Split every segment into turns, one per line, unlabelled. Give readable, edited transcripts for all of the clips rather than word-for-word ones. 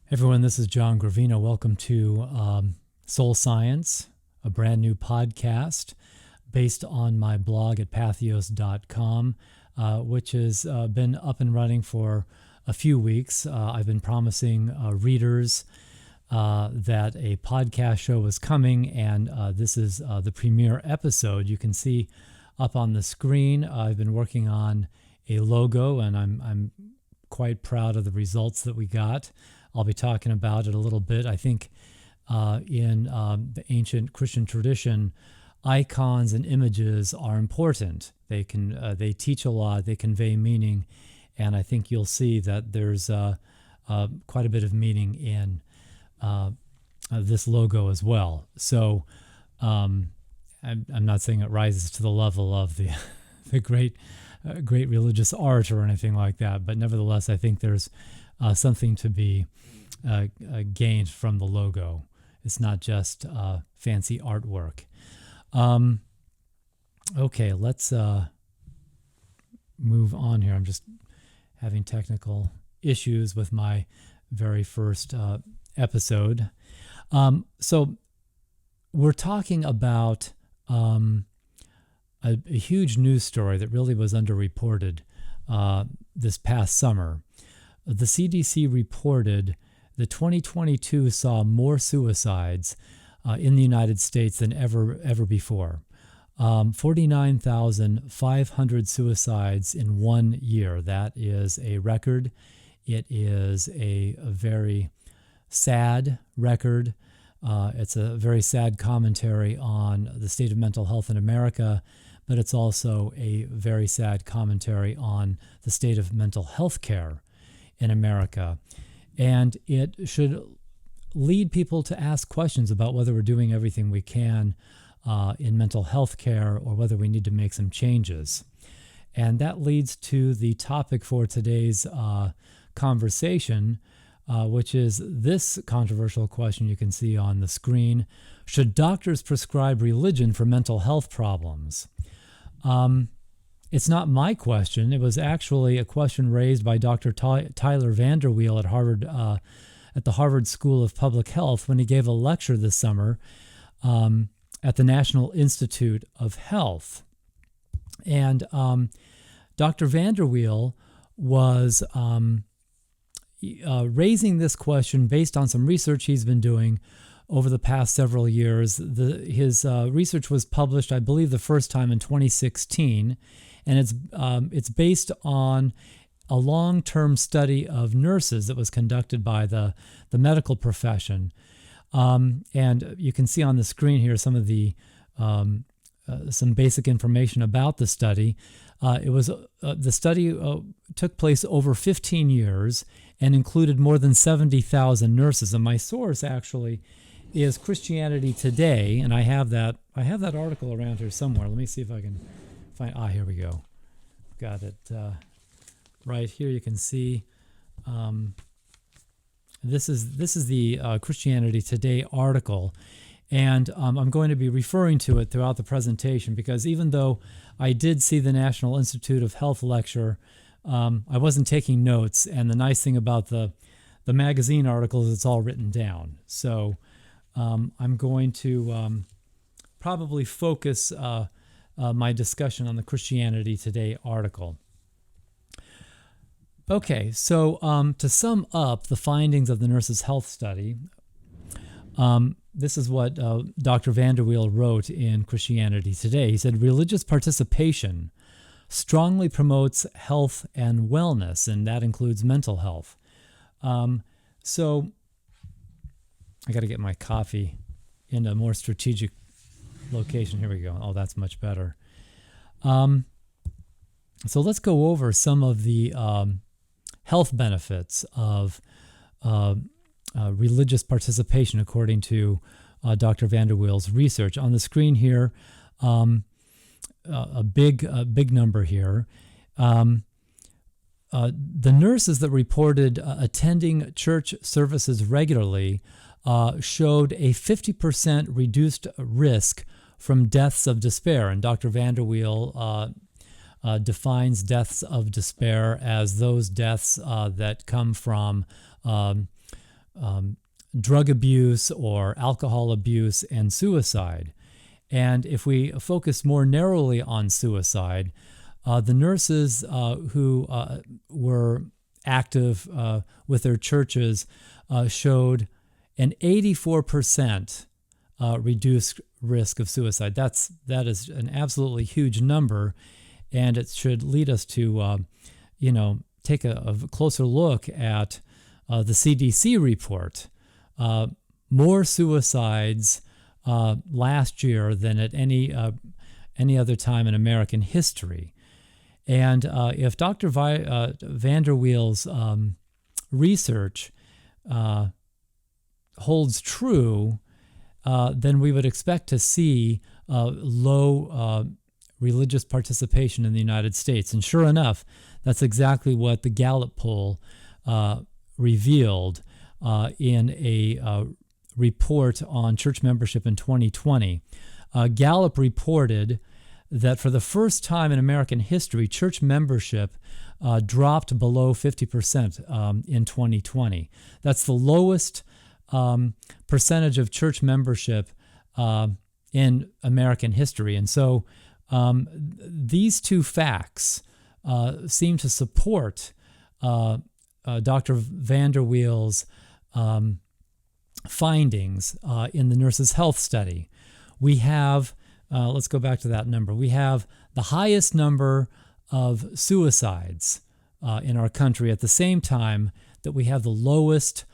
Everyone, this is John Gravino. Welcome to Soul Science, a brand new podcast based on my blog at patheos.com, which has been up and running for a few weeks. I've been promising readers that a podcast show was coming, and this is the premiere episode. You can see up on the screen, I've been working on a logo, and I'm quite proud of the results that we got. I'll be talking about it a little bit. I think in the ancient Christian tradition, icons and images are important. They teach a lot. They convey meaning, and I think you'll see that there's quite a bit of meaning in this logo as well. So I'm not saying it rises to the level of the great religious art or anything like that, but nevertheless, I think there's something to be gained from the logo. It's not just fancy artwork. Okay, let's move on here. I'm just having technical issues with my very first episode. So we're talking about a huge news story that really was underreported this past summer. The CDC reported that 2022 saw more suicides in the United States than ever before. 49,500 suicides in 1 year. That is a record. It is a very sad record. It's a very sad commentary on the state of mental health in America, but it's also a very sad commentary on the state of mental health care in America. And it should lead people to ask questions about whether we're doing everything we can in mental health care or whether we need to make some changes. And that leads to the topic for today's conversation, which is this controversial question you can see on the screen. Should doctors prescribe religion for mental health problems? It's not my question. It was actually a question raised by Dr. Tyler Vanderweel at Harvard, at the Harvard School of Public Health, when he gave a lecture this summer at the National Institute of Health. And Dr. Vanderweel was raising this question based on some research he's been doing over the past several years. His research was published, I believe, the first time in 2016, and it's based on a long-term study of nurses that was conducted by the medical profession. And you can see on the screen here some of the some basic information about the study. The study took place over 15 years and included more than 70,000 nurses. And my source actually is Christianity Today, and I have that article around here somewhere. Let me see if I can find. Here we go. Got it right here. You can see this is the Christianity Today article, and I'm going to be referring to it throughout the presentation because even though I did see the National Institute of Health lecture, I wasn't taking notes. And the nice thing about the magazine article is it's all written down. So I'm going to probably focus my discussion on the Christianity Today article. Okay, so to sum up the findings of the Nurses' Health Study, this is what Dr. Vanderweel wrote in Christianity Today. He said, religious participation strongly promotes health and wellness, and that includes mental health. So I got to get my coffee in a more strategic location. Here we go. Oh, that's much better. So let's go over some of the health benefits of religious participation according to Dr. Vanderweel's research. On the screen here, a big number here. The nurses that reported attending church services regularly showed a 50% reduced risk from deaths of despair. And Dr. Vanderweel defines deaths of despair as those deaths that come from drug abuse or alcohol abuse and suicide. And if we focus more narrowly on suicide, the nurses who were active with their churches showed an 84% reduced risk of suicide. That is an absolutely huge number, and it should lead us to take a closer look at the CDC report. More suicides last year than at any other time in American history. And if Dr. Vanderweel's research holds true, then we would expect to see low religious participation in the United States. And sure enough, that's exactly what the Gallup poll revealed in a report on church membership in 2020. Gallup reported that for the first time in American history, church membership dropped below 50% in 2020. That's the lowest percentage of church membership in American history. And so these two facts seem to support Dr. Vanderweel's findings in the Nurses' Health Study. We have, let's go back to that number. We have the highest number of suicides in our country at the same time that we have the lowest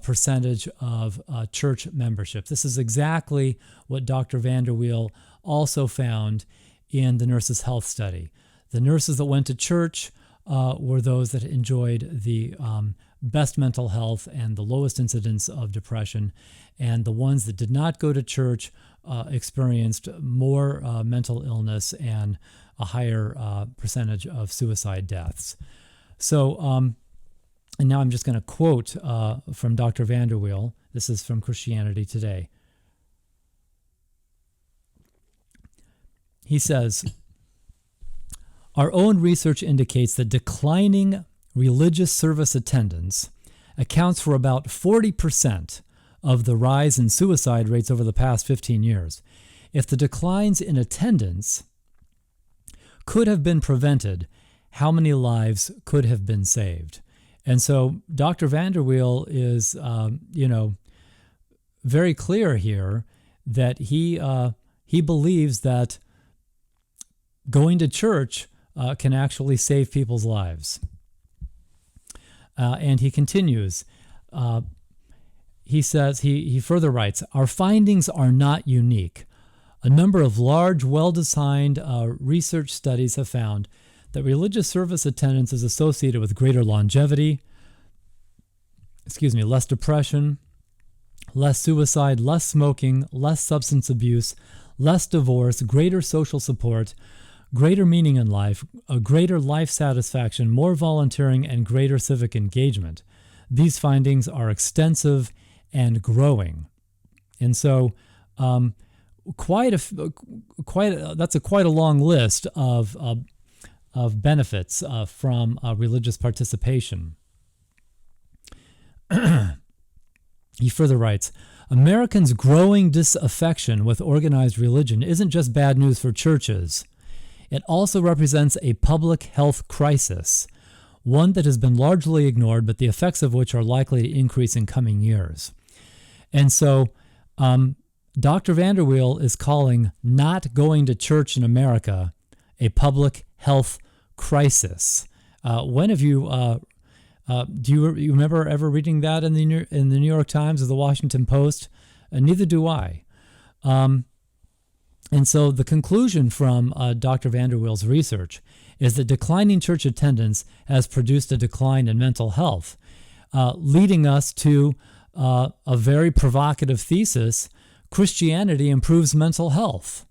percentage of church membership. This is exactly what Dr. Vanderweel also found in the Nurses' Health Study. The nurses that went to church were those that enjoyed the best mental health and the lowest incidence of depression, and the ones that did not go to church experienced more mental illness and a higher percentage of suicide deaths. So, and now I'm just going to quote from Dr. Vanderweel. This is from Christianity Today. He says, "Our own research indicates that declining religious service attendance accounts for about 40% of the rise in suicide rates over the past 15 years. If the declines in attendance could have been prevented, how many lives could have been saved?" And so Dr. Vanderweel is, very clear here that he believes that going to church can actually save people's lives. And he continues. He says, he further writes, "Our findings are not unique. A number of large, well-designed research studies have found that religious service attendance is associated with greater longevity, less depression, less suicide, less smoking, less substance abuse, less divorce, greater social support, greater meaning in life, a greater life satisfaction, more volunteering, and greater civic engagement. These findings are extensive and growing." And so that's quite a long list of benefits from religious participation. He further writes, "Americans' growing disaffection with organized religion isn't just bad news for churches. It also represents a public health crisis, one that has been largely ignored, but the effects of which are likely to increase in coming years." And so Dr. Vanderweel is calling not going to church in America a public health crisis. When have you, do you remember ever reading that in the New York Times or the Washington Post? Neither do I. And so the conclusion from Dr. Vanderweel's research is that declining church attendance has produced a decline in mental health, leading us to a very provocative thesis: Christianity improves mental health.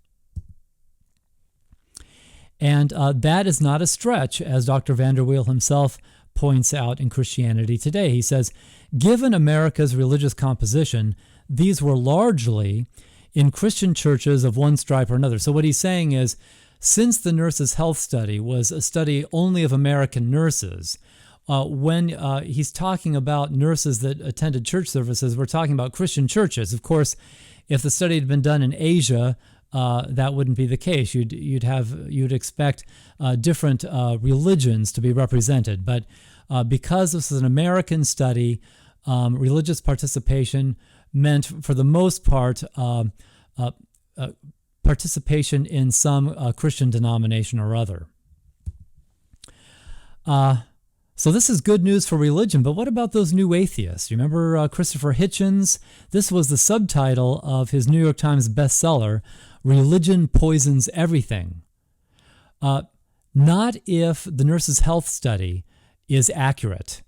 And that is not a stretch, as Dr. Vanderweel himself points out in Christianity Today. He says, given America's religious composition, these were largely in Christian churches of one stripe or another. So what he's saying is, since the Nurses' Health Study was a study only of American nurses, when he's talking about nurses that attended church services, we're talking about Christian churches. Of course, if the study had been done in Asia, that wouldn't be the case. You'd expect different religions to be represented. But because this is an American study, religious participation meant, for the most part, participation in some Christian denomination or other. So this is good news for religion, but what about those new atheists? You remember Christopher Hitchens? This was the subtitle of his New York Times bestseller, Religion Poisons Everything. Not if the Nurses' Health Study is accurate.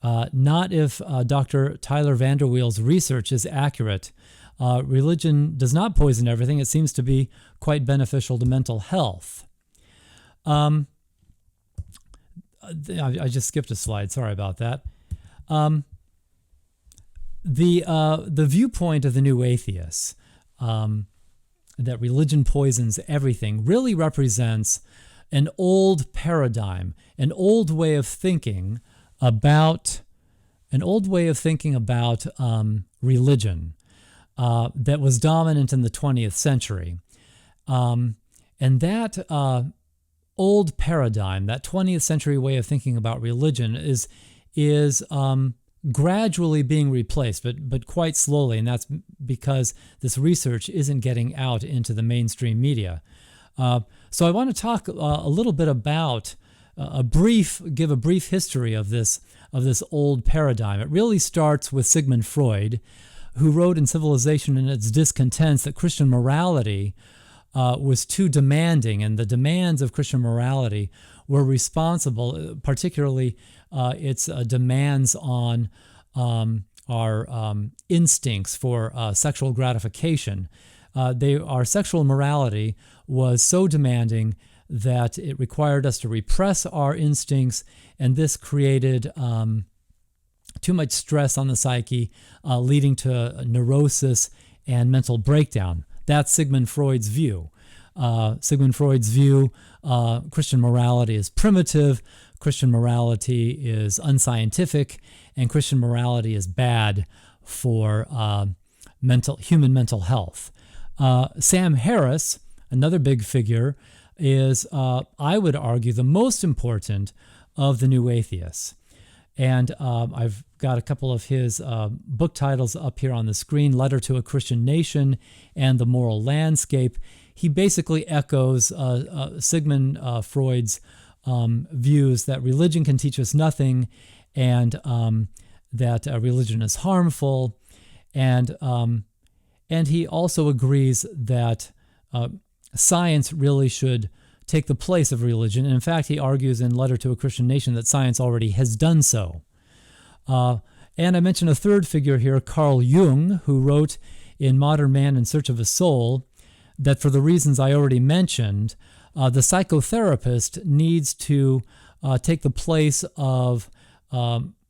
Not if Dr. Tyler Vanderweel's research is accurate. Religion does not poison everything. It seems to be quite beneficial to mental health. I just skipped a slide. Sorry about that. The viewpoint of the new atheists, that religion poisons everything, really represents an old paradigm, an old way of thinking about religion that was dominant in the 20th century, and that old paradigm, that 20th century way of thinking about religion, is gradually being replaced, but quite slowly, and that's because this research isn't getting out into the mainstream media. So I want to talk a little bit about give a brief history of this old paradigm. It really starts with Sigmund Freud, who wrote in Civilization and Its Discontents that Christian morality was too demanding, and the demands of Christian morality were responsible, particularly its demands on our instincts for sexual gratification. Our sexual morality was so demanding that it required us to repress our instincts, and this created too much stress on the psyche, leading to neurosis and mental breakdown. That's Sigmund Freud's view. Sigmund Freud's view, Christian morality is primitive, Christian morality is unscientific, and Christian morality is bad for human mental health. Sam Harris, another big figure, is, I would argue, the most important of the new atheists. And I've got a couple of his book titles up here on the screen, Letter to a Christian Nation and The Moral Landscape. He basically echoes Sigmund Freud's views that religion can teach us nothing, and that religion is harmful. And he also agrees that science really should take the place of religion. And in fact, he argues in Letter to a Christian Nation that science already has done so. And I mentioned a third figure here, Carl Jung, who wrote in Modern Man in Search of a Soul that for the reasons I already mentioned, the psychotherapist needs to take the place of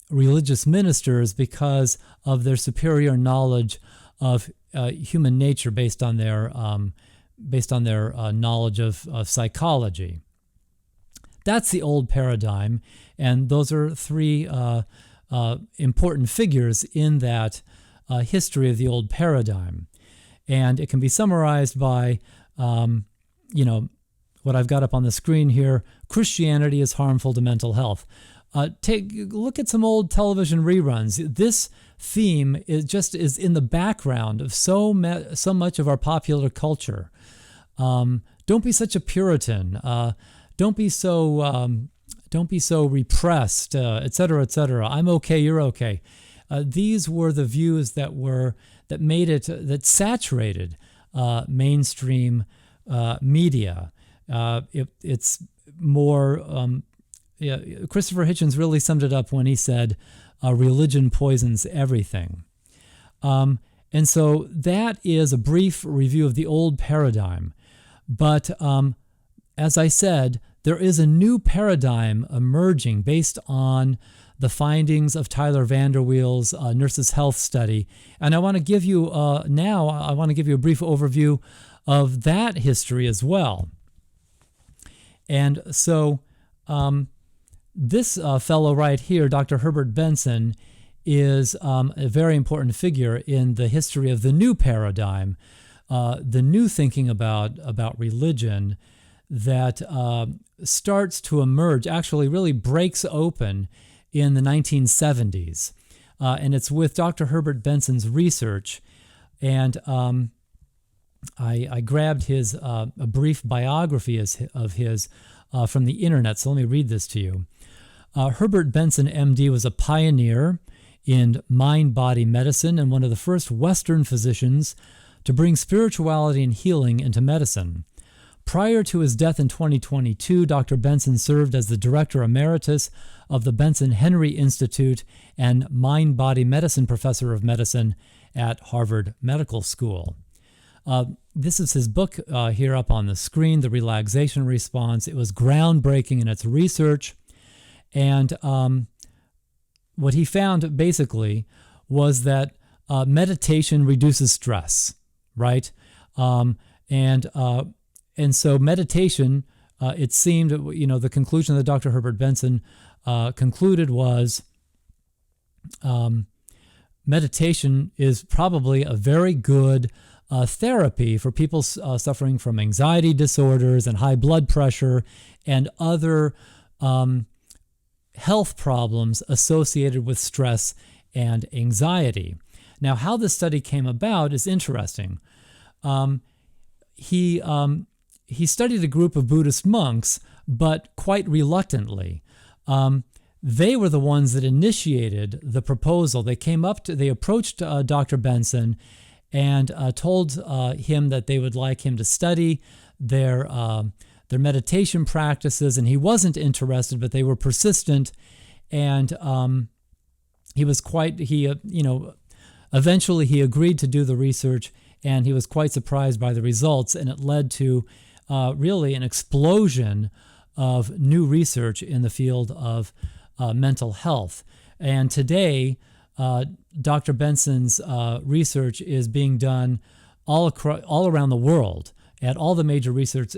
religious ministers because of their superior knowledge of human nature based on their knowledge of psychology. That's the old paradigm, and those are three important figures in that history of the old paradigm. And it can be summarized by, what I've got up on the screen here: Christianity is harmful to mental health. Look at some old television reruns. This theme is in the background of so much of our popular culture. Don't be such a Puritan. Don't be so repressed, etc., etc. I'm okay, you're okay. These were the views that saturated mainstream media. It's more. Christopher Hitchens really summed it up when he said, "Religion poisons everything." And so that is a brief review of the old paradigm. But as I said, there is a new paradigm emerging based on the findings of Tyler Vanderweel's Nurses' Health Study. And I want to give you a brief overview of that history as well. And so this fellow right here, Dr. Herbert Benson, is a very important figure in the history of the new paradigm, the new thinking about religion that starts to emerge, actually really breaks open in the 1970s. And it's with Dr. Herbert Benson's research. And I grabbed his a brief biography of his from the internet, so let me read this to you. Herbert Benson, MD, was a pioneer in mind-body medicine and one of the first Western physicians to bring spirituality and healing into medicine. Prior to his death in 2022, Dr. Benson served as the Director Emeritus of the Benson Henry Institute and Mind-Body Medicine Professor of Medicine at Harvard Medical School. This is his book here up on the screen, The Relaxation Response. It was groundbreaking in its research, and what he found basically was that meditation reduces stress, right? And so meditation, it seemed, the conclusion that Dr. Herbert Benson concluded was meditation is probably a very good therapy for people suffering from anxiety disorders and high blood pressure and other health problems associated with stress and anxiety. Now, how this study came about is interesting. He studied a group of Buddhist monks, but quite reluctantly. They were the ones that initiated the proposal. They approached Dr. Benson and told him that they would like him to study their meditation practices, and he wasn't interested, but they were persistent, and eventually he agreed to do the research, and he was quite surprised by the results, and it led to really an explosion of new research in the field of mental health. And today, Dr. Benson's research is being done all around the world at all the major research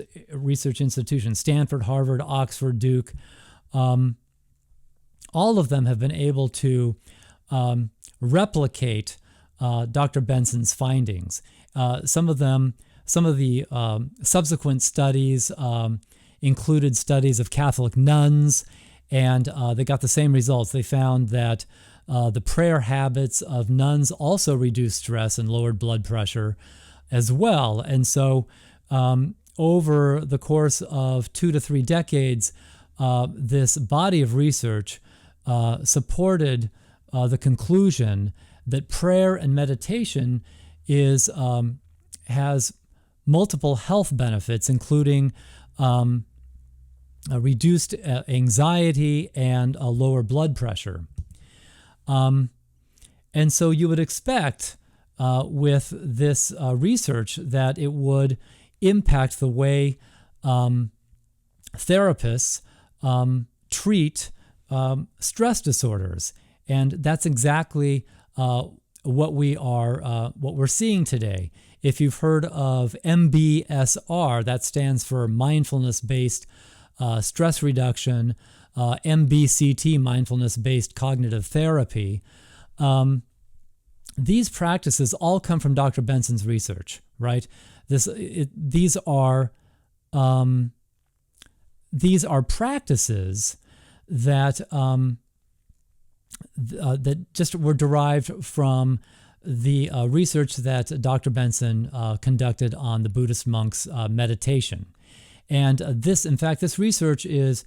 institutions, Stanford, Harvard, Oxford, Duke. All of them have been able to replicate Dr. Benson's findings. Some of the subsequent studies included studies of Catholic nuns, and they got the same results. They found that the prayer habits of nuns also reduced stress and lowered blood pressure as well. And so over the course of 2 to 3 decades, this body of research supported the conclusion that prayer and meditation has multiple health benefits, including reduced anxiety and a lower blood pressure. And so you would expect with this research that it would impact the way therapists treat stress disorders, and that's exactly what we're seeing today. If you've heard of MBSR, that stands for mindfulness-based stress reduction, MBCT, mindfulness-based cognitive therapy. These practices all come from Dr. Benson's research, right? These are practices that that just were derived from the research that Dr. Benson conducted on the Buddhist monks' meditation. And this research is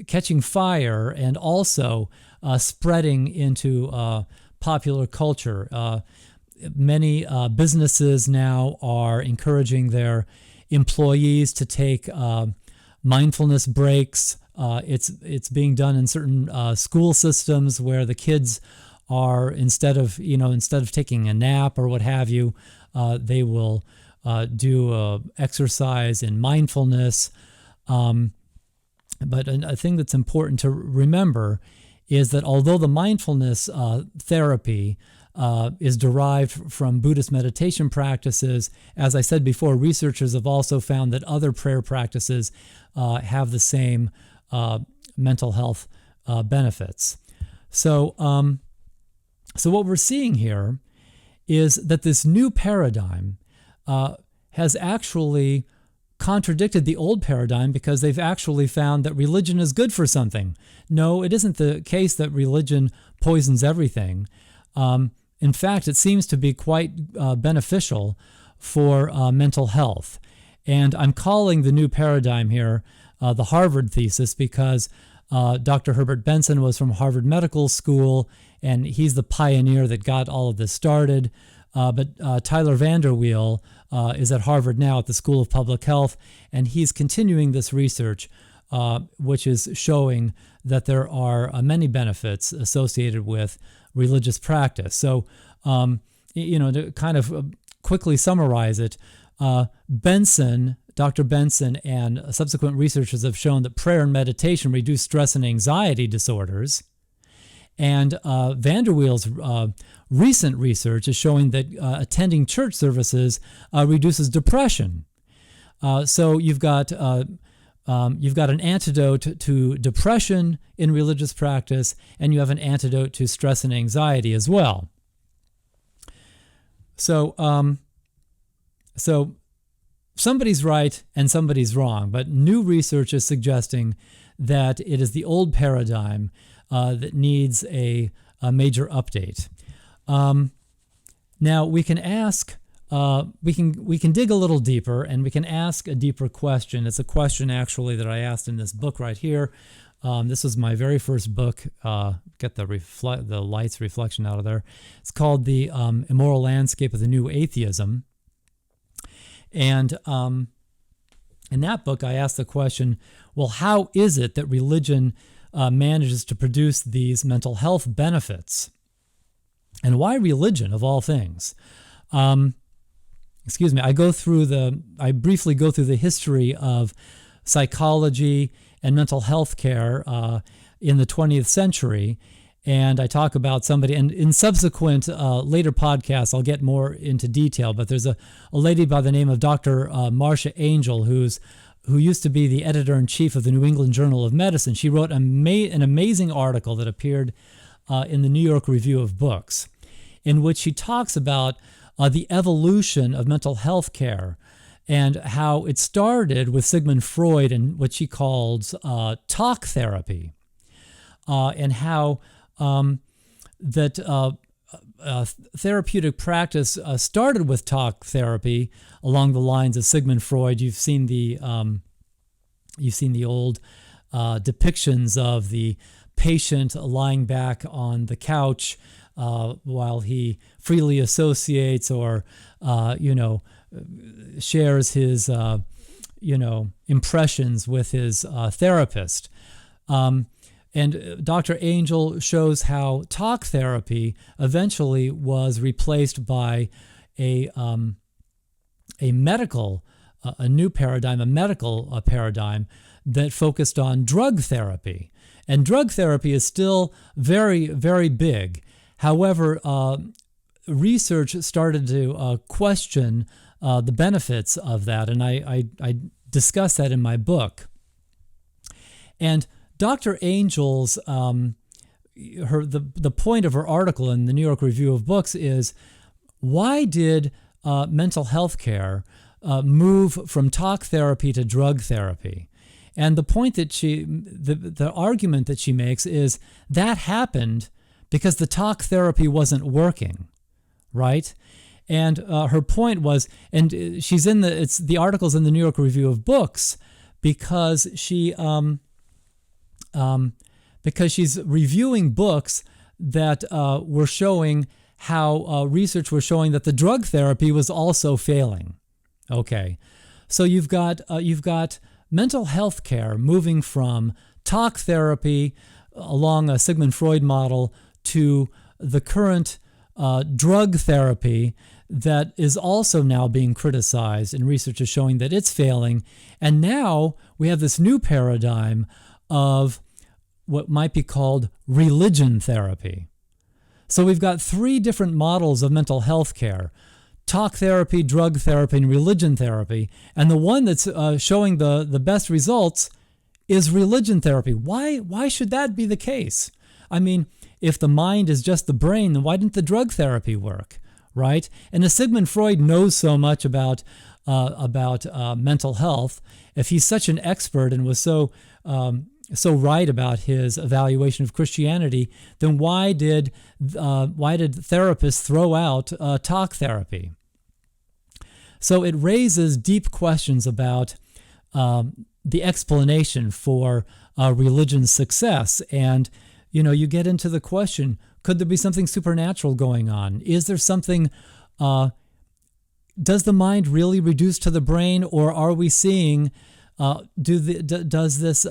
catching fire and also spreading into popular culture. Many businesses now are encouraging their employees to take mindfulness breaks. It's being done in certain school systems where the kids are instead of taking a nap or what have you, they will do exercise in mindfulness. But a thing that's important to remember is that although the mindfulness therapy is derived from Buddhist meditation practices, as I said before, researchers have also found that other prayer practices have the same mental health benefits. So what we're seeing here is that this new paradigm has actually contradicted the old paradigm, because they've actually found that religion is good for something. No, it isn't the case that religion poisons everything. In fact, it seems to be quite beneficial for mental health. And I'm calling the new paradigm here the Harvard thesis, because Dr. Herbert Benson was from Harvard Medical School, and he's the pioneer that got all of this started. But Tyler Vanderweel is at Harvard now at the School of Public Health, and he's continuing this research, which is showing that there are many benefits associated with religious practice. So, to kind of quickly summarize it, Dr. Benson and subsequent researchers have shown that prayer and meditation reduce stress and anxiety disorders. And Vanderweel's recent research is showing that attending church services reduces depression. So you've got an antidote to depression in religious practice, and you have an antidote to stress and anxiety as well. So somebody's right and somebody's wrong, but new research is suggesting that it is the old paradigm that needs a major update. Now we can ask, we can dig a little deeper, and we can ask a deeper question. It's a question actually that I asked in this book right here. This was my very first book. Get the light's reflection out of there. It's called The Immoral Landscape of the New Atheism. And in that book, I asked the question, well, how is it that religion manages to produce these mental health benefits? And why religion, of all things? I briefly go through the history of psychology and mental health care in the 20th century. And I talk about somebody, and in subsequent later podcasts, I'll get more into detail, but there's a lady by the name of Dr. Marcia Angel, who used to be the editor-in-chief of the New England Journal of Medicine. She wrote an amazing article that appeared in the New York Review of Books, in which she talks about the evolution of mental health care and how it started with Sigmund Freud and what she calls talk therapy, and how therapeutic practice started with talk therapy along the lines of Sigmund Freud. You've seen the old depictions of the patient lying back on the couch while he freely associates or shares his impressions with his therapist. And Dr. Angel shows how talk therapy eventually was replaced by a medical paradigm that focused on drug therapy. And drug therapy is still very, very big. However, research started to question the benefits of that, and I discuss that in my book. And Dr. Angel's, the point of her article in the New York Review of Books is, why did mental health care move from talk therapy to drug therapy? And the point that the argument that she makes is that happened because the talk therapy wasn't working, right? And her point was, and the article's in the New York Review of Books because she's reviewing books that were showing how research was showing that the drug therapy was also failing. Okay, so you've got mental health care moving from talk therapy along a Sigmund Freud model to the current drug therapy that is also now being criticized, and research is showing that it's failing. And now we have this new paradigm of what might be called religion therapy. So we've got three different models of mental health care: talk therapy, drug therapy, and religion therapy. And the one that's showing the best results is religion therapy. Why should that be the case? I mean, if the mind is just the brain, then why didn't the drug therapy work, right? And if Sigmund Freud knows so much about mental health, if he's such an expert and was so right about his evaluation of Christianity, then why did therapists throw out talk therapy? So it raises deep questions about the explanation for religion's success. And, you get into the question, could there be something supernatural going on? Is there something, does the mind really reduce to the brain, or are we seeing, does this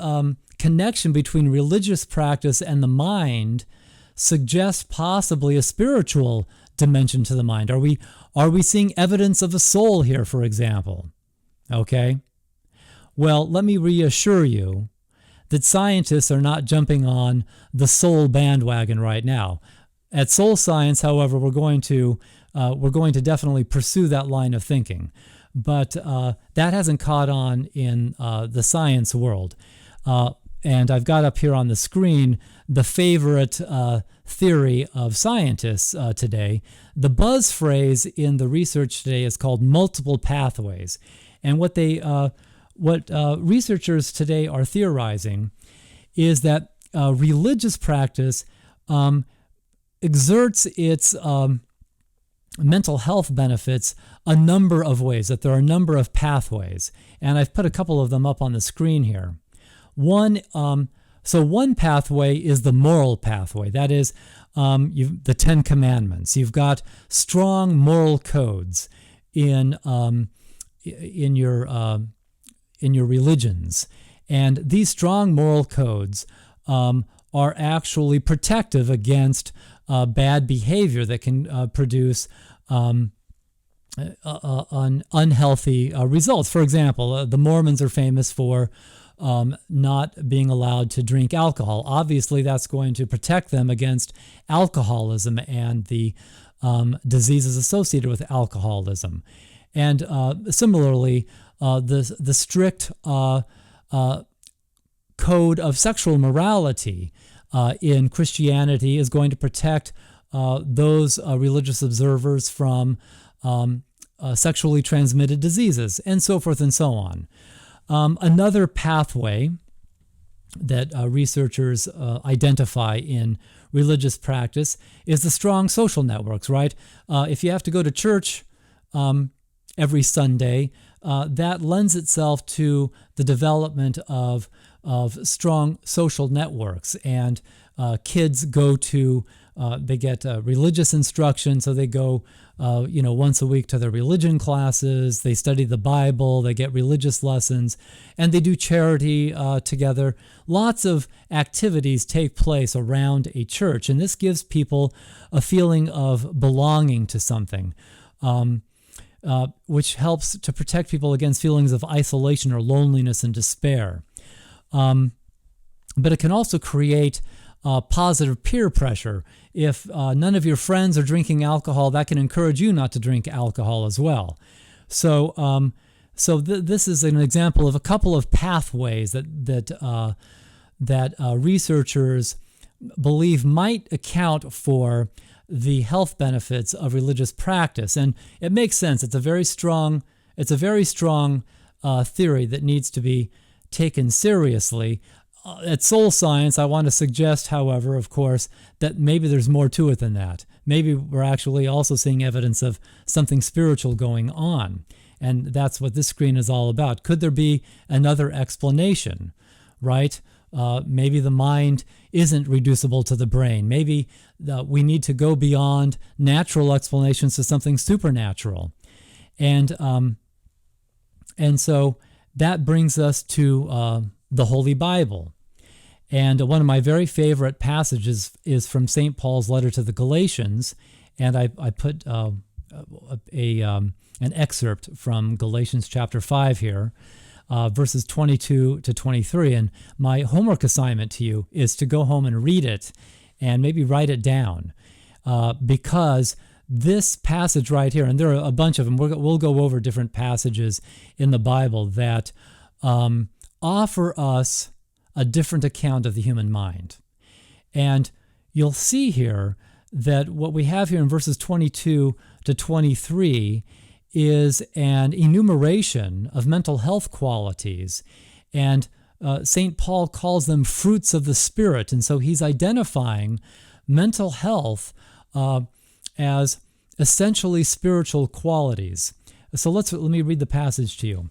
connection between religious practice and the mind suggest possibly a spiritual dimension to the mind? Are we seeing evidence of a soul here, for example? Okay. Well, let me reassure you that scientists are not jumping on the soul bandwagon right now. At Soul Science, however, we're going to definitely pursue that line of thinking, but that hasn't caught on in the science world. And I've got up here on the screen the favorite theory of scientists today. The buzz phrase in the research today is called multiple pathways, and what researchers today are theorizing is that religious practice exerts its mental health benefits a number of ways, that there are a number of pathways. And I've put a couple of them up on the screen here. One pathway is the moral pathway. That is the Ten Commandments. You've got strong moral codes in your religions. And these strong moral codes are actually protective against bad behavior that can produce unhealthy results. For example, the Mormons are famous for not being allowed to drink alcohol. Obviously, that's going to protect them against alcoholism and the diseases associated with alcoholism. And similarly, the strict code of sexual morality in Christianity is going to protect those religious observers from sexually transmitted diseases, and so forth and so on. Another pathway that researchers identify in religious practice is the strong social networks, right? If you have to go to church every Sunday, that lends itself to the development of strong social networks. And kids go to, they get religious instruction, so they go once a week to their religion classes, they study the Bible, they get religious lessons, and they do charity together. Lots of activities take place around a church, and this gives people a feeling of belonging to something, which helps to protect people against feelings of isolation or loneliness and despair. But it can also create positive peer pressure. If none of your friends are drinking alcohol, that can encourage you not to drink alcohol as well. So, this is an example of a couple of pathways that researchers believe might account for the health benefits of religious practice, and it makes sense. It's a very strong theory that needs to be taken seriously. At Soul Science, I want to suggest, however, of course, that maybe there's more to it than that. Maybe we're actually also seeing evidence of something spiritual going on, and that's what this screen is all about. Could there be another explanation, right? Maybe the mind isn't reducible to the brain. Maybe we need to go beyond natural explanations to something supernatural. And so that brings us to the Holy Bible. And one of my very favorite passages is from St. Paul's letter to the Galatians, and I put an excerpt from Galatians chapter 5 here, verses 22 to 23. And my homework assignment to you is to go home and read it and maybe write it down, because this passage right here, and there are a bunch of them, we'll go over different passages in the Bible that offer us a different account of the human mind. And you'll see here that what we have here in verses 22 to 23 is an enumeration of mental health qualities. And St. Paul calls them fruits of the Spirit. And so he's identifying mental health as essentially spiritual qualities. So let me read the passage to you.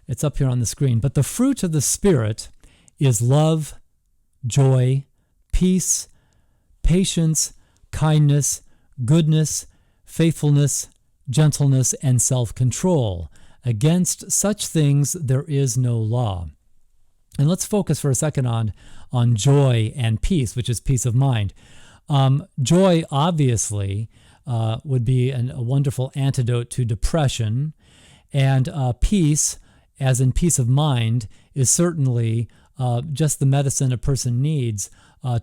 It's up here on the screen. But the fruit of the Spirit is love, joy, peace, patience, kindness, goodness, faithfulness, gentleness, and self-control. Against such things there is no law. And let's focus for a second on joy and peace, which is peace of mind. Joy, obviously, would be a wonderful antidote to depression, and peace, as in peace of mind, is certainly just the medicine a person needs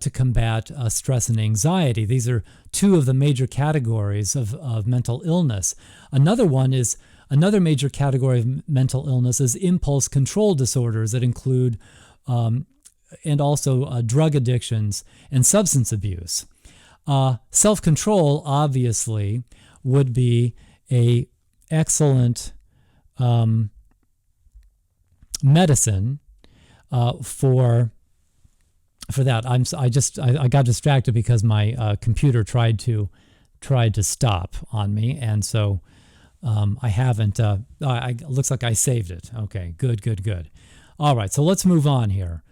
to combat stress and anxiety. These are two of the major categories of mental illness. Another major category of mental illness is impulse control disorders that include and also drug addictions and substance abuse. Self-control, obviously, would be an excellent medicine for that. I got distracted because my computer tried to stop on me, and so I haven't. Looks like I saved it. Okay, good. All right, so let's move on here.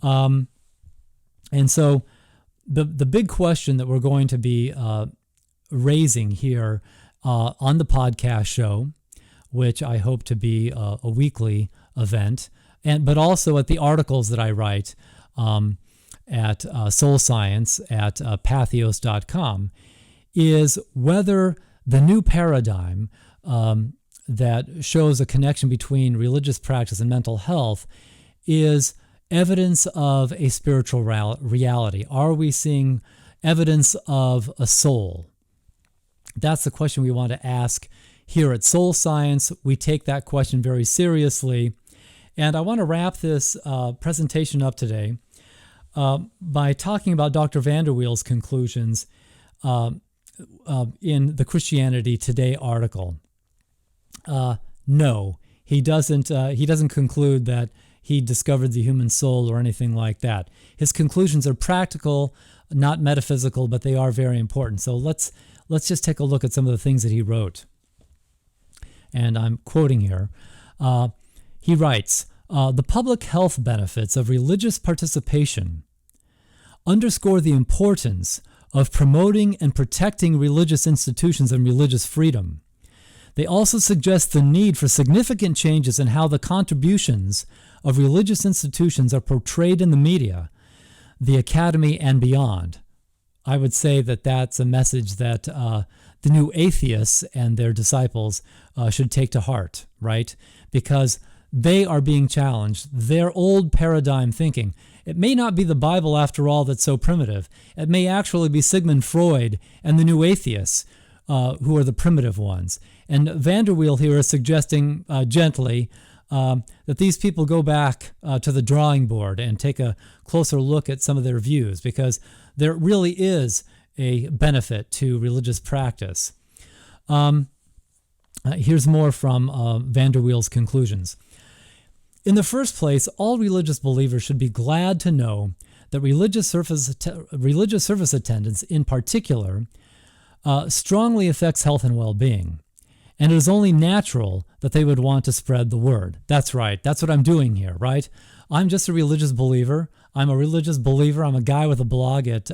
And so the big question that we're going to be raising here on the podcast show, which I hope to be a weekly event, but also at the articles that I write at Soul Science at pathos.com, is whether the new paradigm that shows a connection between religious practice and mental health is evidence of a spiritual reality. Are we seeing evidence of a soul? That's the question we want to ask here at Soul Science. We take that question very seriously. And I want to wrap this presentation up today by talking about Dr. Vanderweel's conclusions in the Christianity Today article. No, he doesn't conclude that he discovered the human soul or anything like that. His conclusions are practical, not metaphysical, but they are very important. So let's just take a look at some of the things that he wrote. And I'm quoting here. He writes, the public health benefits of religious participation underscore the importance of promoting and protecting religious institutions and religious freedom. They also suggest the need for significant changes in how the contributions of religious institutions are portrayed in the media, the academy, and beyond. I would say that that's a message that the new atheists and their disciples should take to heart, right? Because they are being challenged. Their old paradigm thinking. It may not be the Bible, after all, that's so primitive. It may actually be Sigmund Freud and the new atheists who are the primitive ones. And Vanderweel here is suggesting gently that these people go back to the drawing board and take a closer look at some of their views, because there really is a benefit to religious practice. Here's more from Vanderweel's conclusions. In the first place, all religious believers should be glad to know that religious service attendance in particular strongly affects health and well-being. And it is only natural that they would want to spread the word. That's right. That's what I'm doing here, right? I'm just a religious believer. I'm a religious believer. I'm a guy with a blog at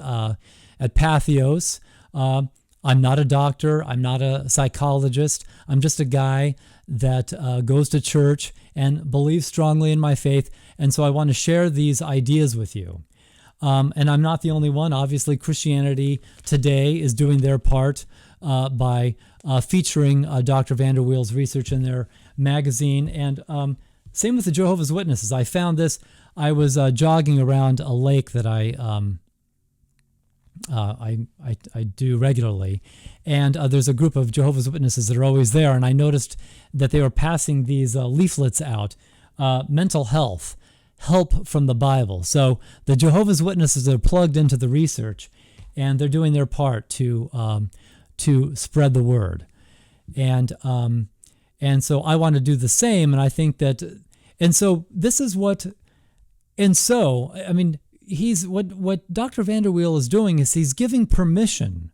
Pathos. I'm not a doctor. I'm not a psychologist. I'm just a guy that goes to church and believes strongly in my faith. And so I want to share these ideas with you. And I'm not the only one. Obviously, Christianity Today is doing their part by featuring Dr. Vanderweel's research in their magazine. And same with the Jehovah's Witnesses. I found this. I was jogging around a lake that I do regularly, and there's a group of Jehovah's Witnesses that are always there, and I noticed that they were passing these leaflets out. Mental health help from the Bible. So the Jehovah's Witnesses are plugged into the research, and they're doing their part to spread the word. And so I want to do the same, and I think that, and so this is what, and so, I mean, what Dr. Vanderweel is doing is he's giving permission.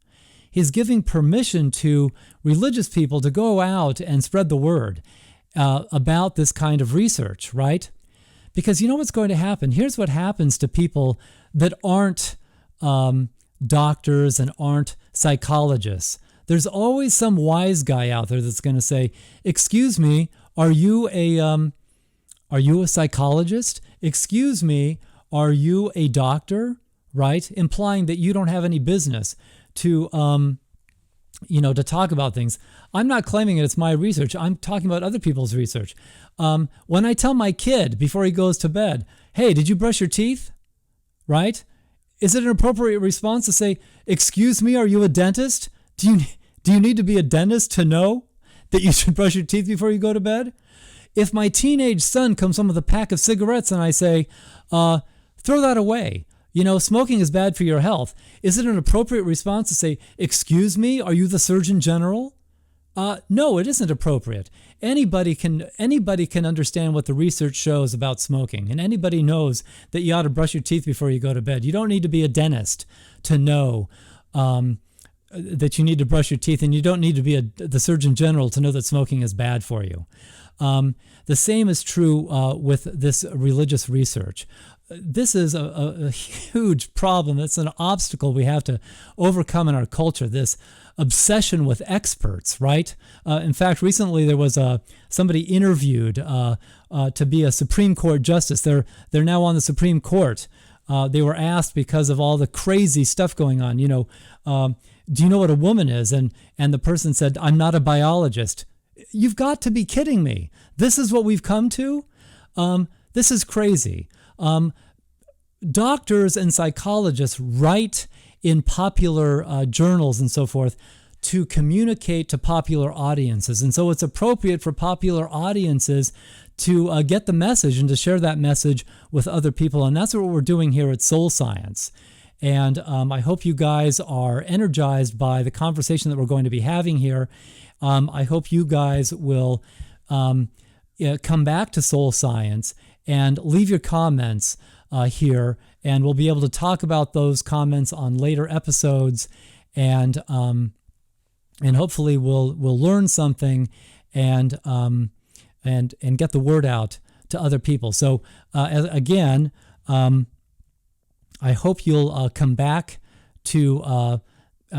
He's giving permission to religious people to go out and spread the word about this kind of research, right? Because you know what's going to happen? Here's what happens to people that aren't doctors and aren't psychologists. There's always some wise guy out there that's going to say, "Excuse me, are you a psychologist? Excuse me, are you a doctor?" Right? Implying that you don't have any business to to talk about things. I'm not claiming it's my research. I'm talking about other people's research. When I tell my kid before he goes to bed, "Hey, did you brush your teeth?" Right? Is it an appropriate response to say, "Excuse me, are you a dentist? Do you need to be a dentist to know that you should brush your teeth before you go to bed?" If my teenage son comes home with a pack of cigarettes and I say, "Throw that away. Smoking is bad for your health," is it an appropriate response to say, "Excuse me, are you the Surgeon General?" No, it isn't appropriate. Anybody can understand what the research shows about smoking, and anybody knows that you ought to brush your teeth before you go to bed. You don't need to be a dentist to know that you need to brush your teeth, and you don't need to be the Surgeon General to know that smoking is bad for you. The same is true with this religious research. This is a huge problem. It's an obstacle we have to overcome in our culture, this obsession with experts, right? In fact, recently there was somebody interviewed to be a Supreme Court justice. They're now on the Supreme Court. They were asked, because of all the crazy stuff going on, do you know what a woman is? And the person said, "I'm not a biologist." You've got to be kidding me. This is what we've come to? This is crazy. Doctors and psychologists write in popular journals and so forth to communicate to popular audiences. And so it's appropriate for popular audiences to get the message and to share that message with other people. And that's what we're doing here at Soul Science. And I hope you guys are energized by the conversation that we're going to be having here. I hope you guys will come back to Soul Science and leave your comments here, and we'll be able to talk about those comments on later episodes, and hopefully we'll learn something and get the word out to other people. So again, I hope you'll come back to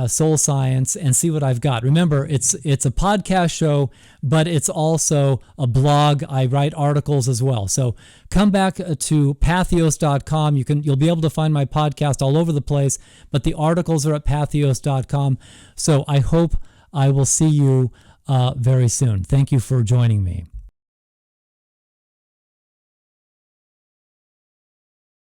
Soul Science and see what I've got. Remember, it's a podcast show, but it's also a blog. I write articles as well. So come back to pathos.com. You'll be able to find my podcast all over the place, but the articles are at pathos.com. So I hope I will see you very soon. Thank you for joining me.